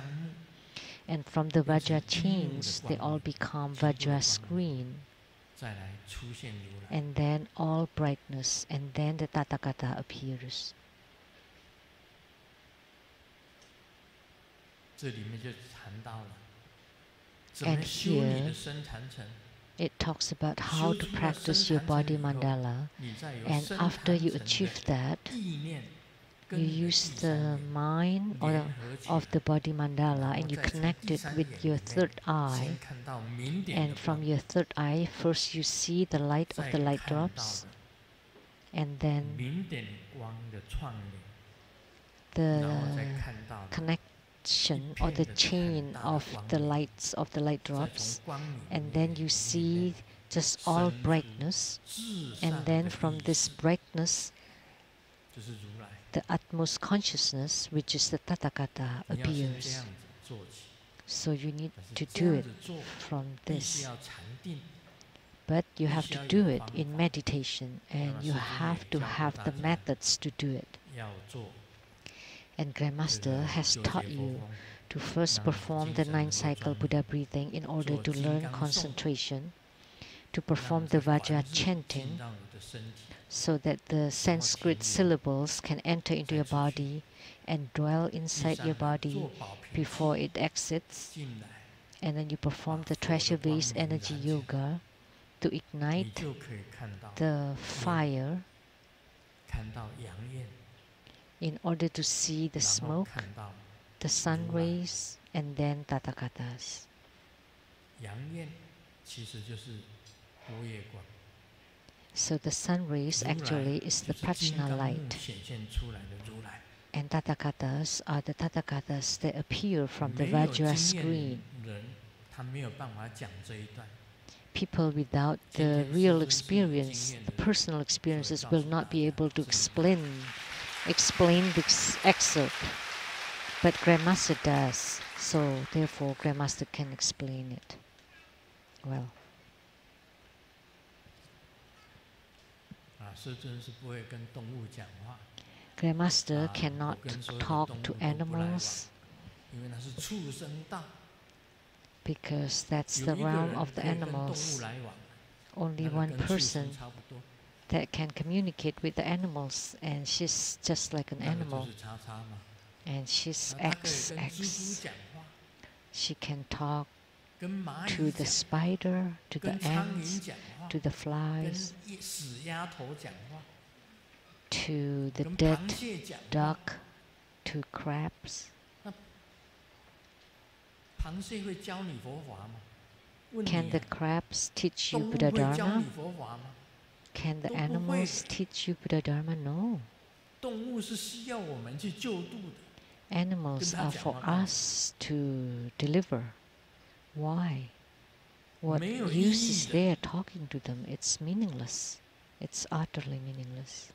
And from the Vajra chains, they all become Vajra screen. And then all brightness, and then the Tathagata appears. And here, it talks about how to practice your body mandala. And after you achieve that, you use the mind of the body mandala and you connect it with your third eye. And from your third eye, first you see the light of the light drops, and then the connection or the chain of the lights of the light drops, and then you see just all brightness, and then from this brightness, the utmost consciousness, which is the Tathagata, appears. So you need to do it from this. But you have to do it in meditation, and you have to have the methods to do it. And Grandmaster has taught you to first perform the 9-cycle Buddha breathing in order to learn concentration, to perform the Vajra chanting, so that the Sanskrit syllables can enter into your body and dwell inside your body before it exits. And then you perform the treasure vase energy yoga to ignite the fire in order to see the smoke, the sun rays, and then Tathagatas. So the sun rays actually is the prajna light. And Tathagatas are the Tathagatas that appear from the Vajra screen. People without the real experience, the personal experiences, will not be able to explain this excerpt. But Grandmaster does, so therefore Grandmaster can explain it well. Grandmaster cannot talk to animals because that's the realm of the animals. Only one person that can communicate with the animals, and she's just like an animal. And she's XX. She can talk to the spider, to the ants, to the flies, to the dead duck, to crabs. Can the crabs teach you Buddha Dharma? Can the animals teach you Buddha Dharma? No. Animals are for us to deliver. Why? What use is there talking to them? It's meaningless. It's utterly meaningless.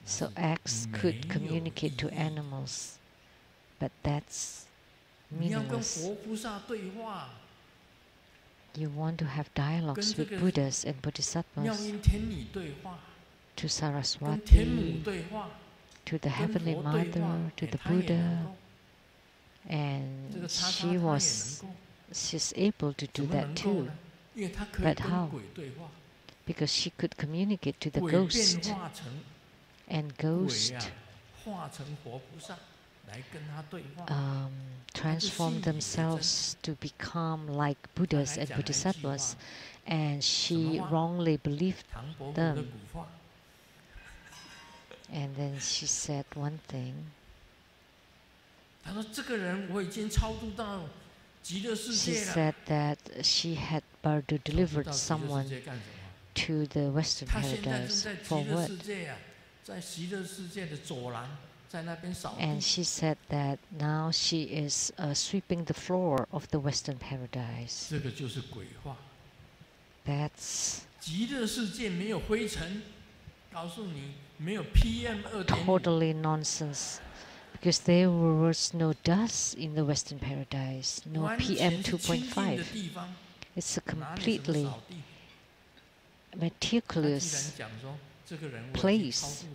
So X could communicate to animals, but that's meaningless. You want to have dialogues with Buddhas and Bodhisattvas, to Saraswati, to the Heavenly Mother, to the Buddha, and she's able to do that too. But how? Because she could communicate to the ghost, and ghost transform themselves to become like Buddhas and Bodhisattvas, and she wrongly believed them. And then she said one thing. She said that she had Bardo delivered someone to the Western Paradise. For what? And she said that now she is sweeping the floor of the Western Paradise. That's totally nonsense, because there was no dust in the Western Paradise, no PM 2.5. It's a completely meticulous place.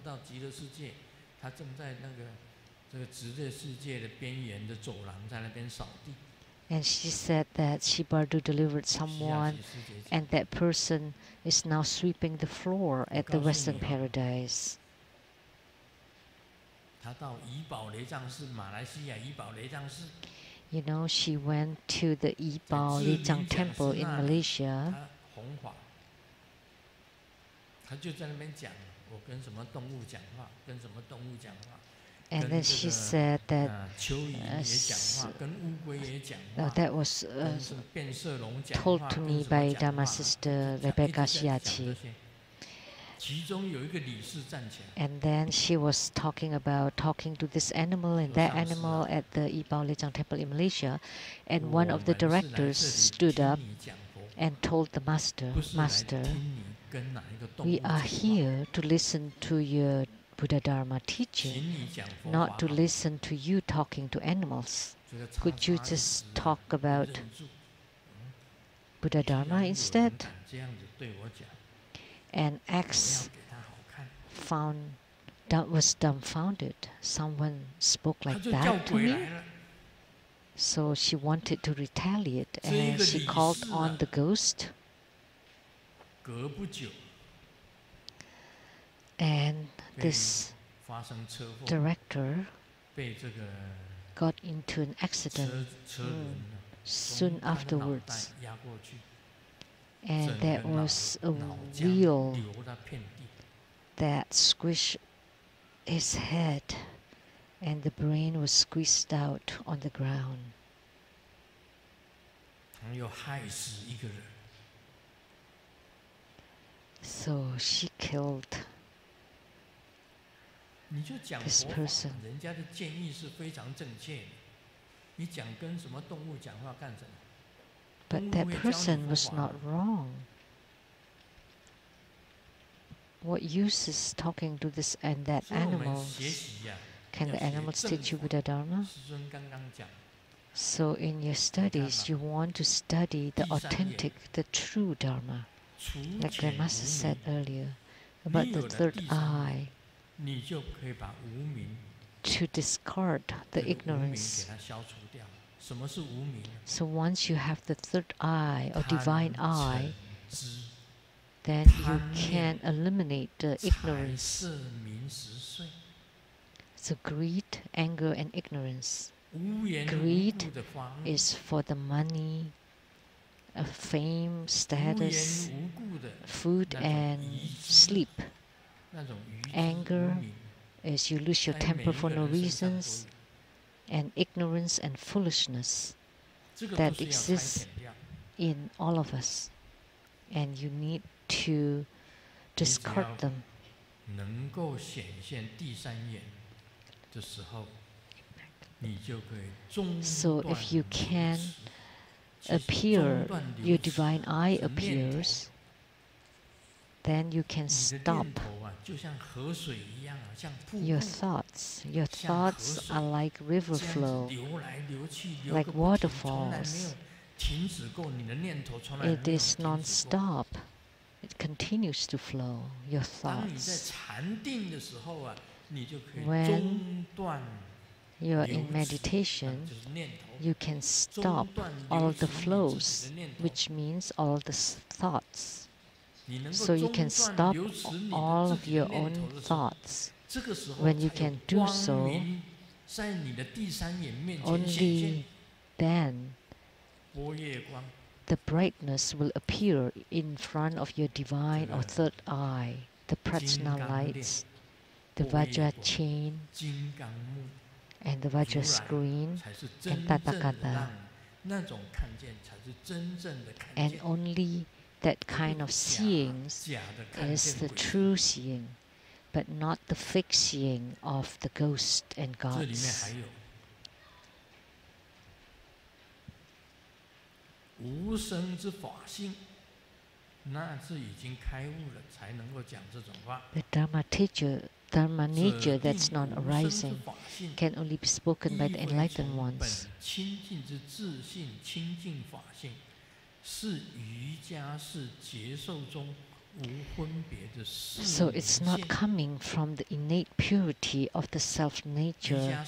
And she said that she Bardo delivered someone, and that person is now sweeping the floor at the Western Paradise. You know, she went to the Yibao Lei Tsang temple in Malaysia. And then she said that that was told to me by Dharma Sister Rebecca Shiachi. And then she was talking to this animal and that animal at the Yibao Lei Tsang temple in Malaysia. And one of the directors stood up and told the master, we are here to listen to your Buddha Dharma teaching, not to listen to you talking to animals. Could you just talk about Buddha Dharma instead? And X was dumbfounded. Someone spoke like that to me? So she wanted to retaliate, and she called on the ghost. And this director got into an accident soon afterwards. And there was a wheel that squished his head, and the brain was squeezed out on the ground. So she killed this person. But that person was not wrong. What use is talking to this and that animals? Can the animals teach you Buddha Dharma? So in your studies, you want to study the authentic, the true Dharma. Like Grandmaster said earlier, about the third eye, to discard the ignorance. So once you have the third eye or divine eye, then you can eliminate the ignorance. So greed, anger, and ignorance. Greed is for the money, fame, status, food, and sleep. Anger is you lose your temper for no reasons, and ignorance and foolishness that exists in all of us, and you need to discard them. So if you can appear, your divine eye appears, then you can stop your thoughts. Your thoughts are like river flow, like waterfalls. It is non-stop. It continues to flow, your thoughts. When you are in meditation, you can stop all the flows, which means all the thoughts. So you can stop all of your own thoughts. When you can do so, only then the brightness will appear in front of your divine or third eye, the prajna lights, the Vajra chain, and the Vajra screen, and Tathagata. And only that kind of seeing is the true seeing, but not the fake seeing of the ghost and gods. The Dharma nature that's non-arising can only be spoken by the enlightened ones. So it's not coming from the innate purity of the self-nature,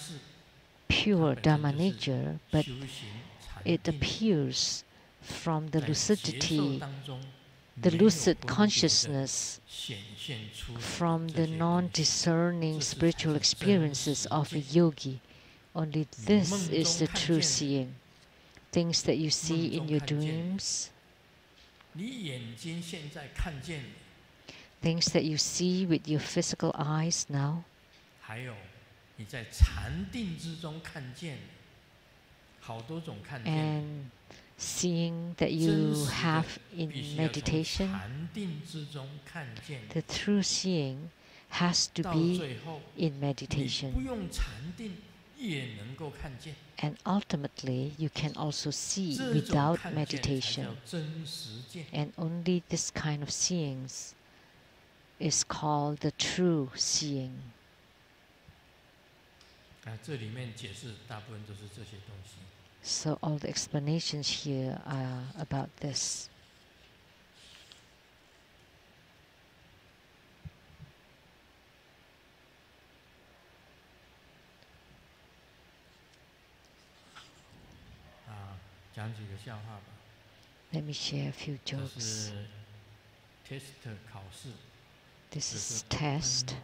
pure Dharma nature, but it appears from the lucidity, the lucid consciousness, from the non-discerning spiritual experiences of a yogi. Only this is the true seeing. Things that you see in your dreams, things that you see with your physical eyes now, and seeing that you have in meditation, the true seeing has to be in meditation. And ultimately, you can also see without meditation. And only this kind of seeings is called the true seeing. So all the explanations here are about this. Let me share a few jokes. This is test.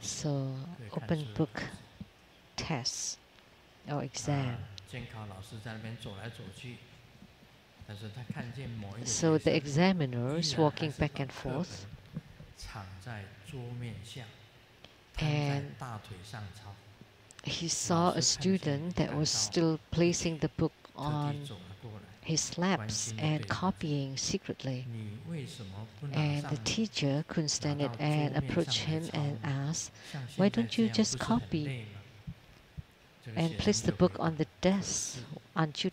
So, open book test or exam. So the examiner is walking back and forth, and he saw a student that was still placing the book on his laps and copying secretly. And the teacher couldn't stand it and approached him and asked, "Why don't you just copy and place the book on the desk? Aren't you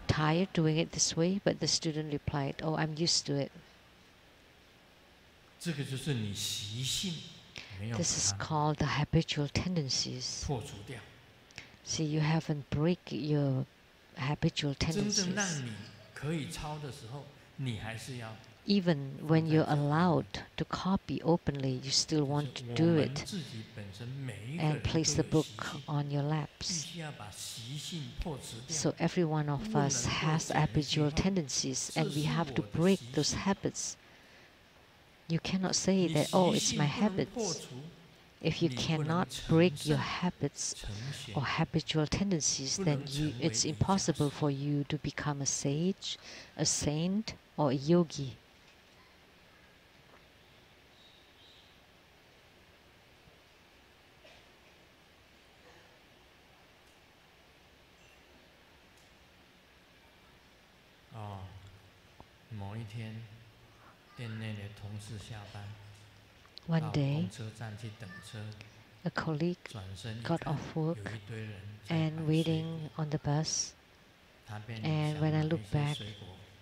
tired doing it this way?" But the student replied, "Oh, I'm used to it." This is called the habitual tendencies. See, you haven't break your habitual tendencies. Even when you're allowed to copy openly, you still want to do it and place the book on your laps. So every one of us has habitual tendencies, and we have to break those habits. You cannot say that, "Oh, it's my habits." If you cannot break your habits or habitual tendencies, then it's impossible for you to become a sage, a saint, or a yogi. One day, a colleague got off work and waiting on the bus. And when I looked back,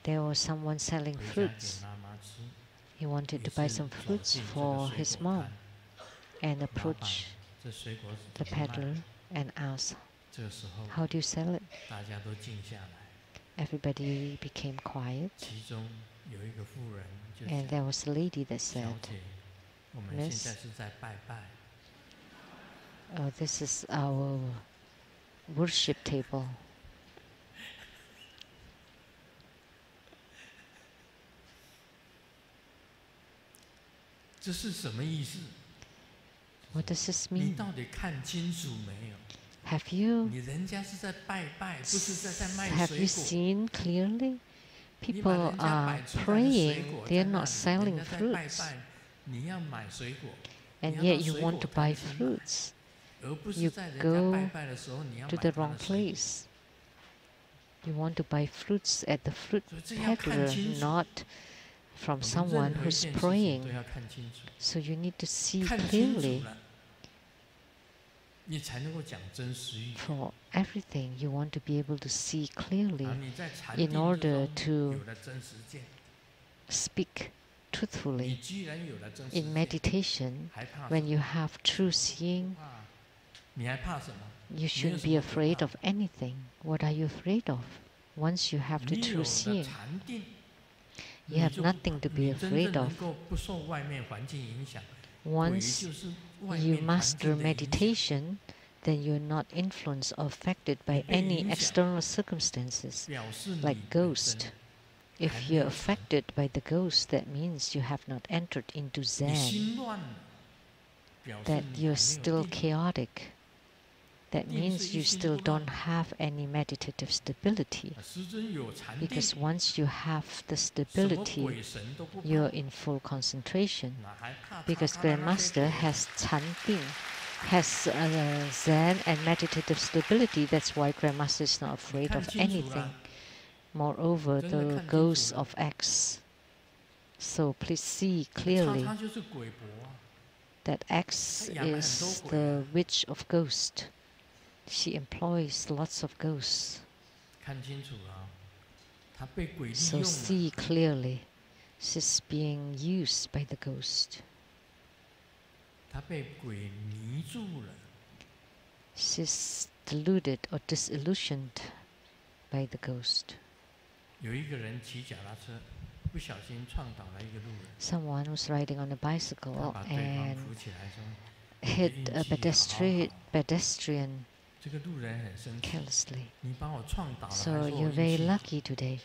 there was someone selling fruits. He wanted to buy some fruits for his mom and approached the peddler and asked, "How do you sell it?" Everybody became quiet. And there was a lady that said, "Miss, this is our worship table." What does this mean? Have you seen clearly? People are praying, they are not selling fruits. And yet you want to buy fruits. You go to the wrong place. You want to buy fruits at the fruit peddler, not from someone who's praying. So you need to see clearly. For everything, you want to be able to see clearly in order to speak truthfully. In meditation, when you have true seeing, you shouldn't be afraid of anything. What are you afraid of? Once you have the true seeing, you have nothing to be afraid of. Once you master meditation, then you're not influenced or affected by any external circumstances, like ghost. If you're affected by the ghost, that means you have not entered into Zen, that you're still chaotic. That means you still don't have any meditative stability. Because once you have the stability, you're in full concentration. Because Grandmaster has Chanting, has Zen and meditative stability. That's why Grandmaster is not afraid of anything. Moreover, the ghost of X. So please see clearly that X is the witch of ghost. She employs lots of ghosts. So see clearly, she's being used by the ghost. She's deluded or disillusioned by the ghost. Someone was riding on a bicycle and hit a pedestrian carelessly. So you're very lucky today.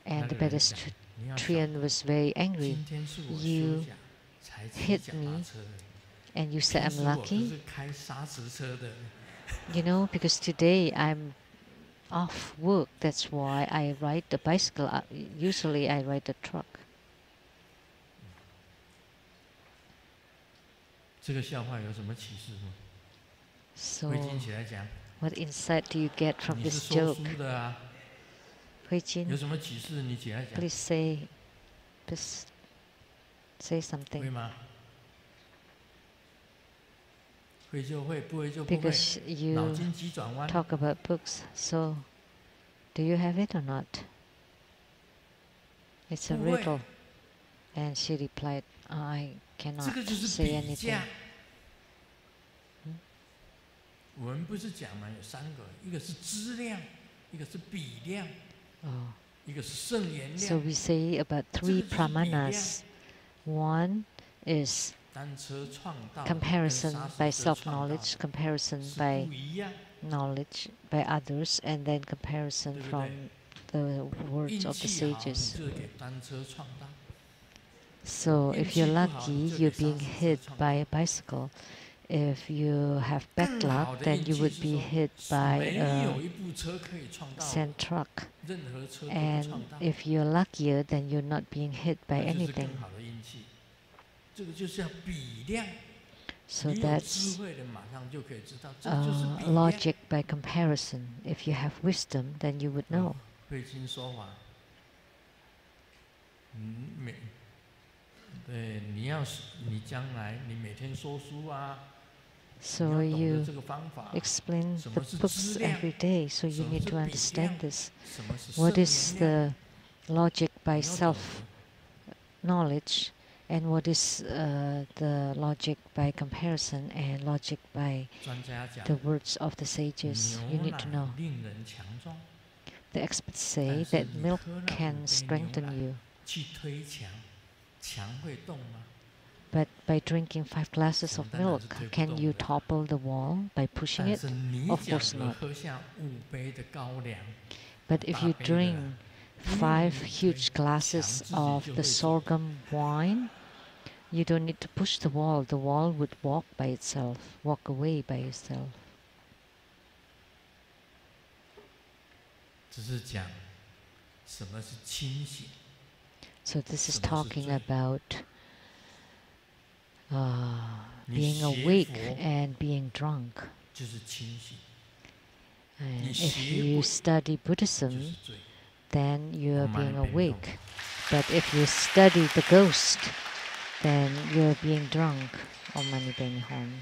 And the pedestrian was very angry. "You hit me and you said I'm lucky?" You know, because today I'm off work. That's why I ride the bicycle. Usually I ride the truck. 这个笑话有什么启示吗？ So, 慧金起来讲。 what insight do you get from 你是 this 说 joke? 书的啊， Hui Jin, 有什么启示？你起来讲。 please say something. 会吗？会就会，不会就不会。 Because 脑 you 筋急转弯。 talk about books, so do you have it or not? It's a 不会。 riddle. And she replied, I 这 cannot 个就是 say 比 anything. 价。我们不是讲嘛，有3个，一个是质量，一个是比量， Oh. 一个是圣言 So 量。 we say about 3 这个就是比量。 pramanas. One is 单车创道， comparison 跟 by 刹车创道 self-knowledge, comparison 是 by 不一样。 knowledge by others, and then comparison 对不对？ from the words 运 of the 气好，你 sages. 就是给单车创道。 So 运 if 气 you're 不好， lucky, 你就 you're 给刹 being 车 hit 创 by 道。 a bicycle. If you have bad 更好 luck, 的 then 运 you 气 would 是 be 说， hit by 没 a 有一部车可以创道 sand 我， truck. 任何车都不 And 创道， if you're luckier, then you're not being hit by 那就是 anything. 更好的运气。这个就是要比量。 So 你有 that's 智慧的，马上就可以知道，这就是比量。 logic by comparison. If you have wisdom, then you would know. 慧经说法，对，你将来你每天说书啊， So 你要懂得 you 这个方法。 explain 什 the 么是 books 质量？ every day, so 什 you 么 need 是 to 比量？ understand this. 什么是 What 圣 is 言量？ the logic by 你要懂得。 self-knowledge, and what is the logic by comparison, and logic by 专家讲， the words of the sages? You 牛 need to 奶 know. 令人强壮， The experts say 但是 that 你 milk 喝了5 can 杯牛 strengthen 奶 you, 去推墙，墙会动吗？ but by drinking 5 glasses of 墙当然 milk, 是推不 can 动 you 的。 topple the wall by pushing 但 it? 是你 Of 假 course 如 not. 喝下5杯的高粱， But if you 大杯的， drink 5 不用你 huge 推，墙 glasses 自己 of 就 the 会走。 sorghum wine, you don't need to push the wall. The wall would walk by itself, walk away by itself. 只是讲什么是清醒， So this is 什么是 talking 醉。 about 你 being 学 awake 佛 and being drunk. 就是清醒， And 你 if 学 you 鬼 study 就是 Buddhism, 醉。 then you're 我骂你 being 别弄。 awake. But if you study the ghost, then you're being drunk. Om Mani Padme Hum.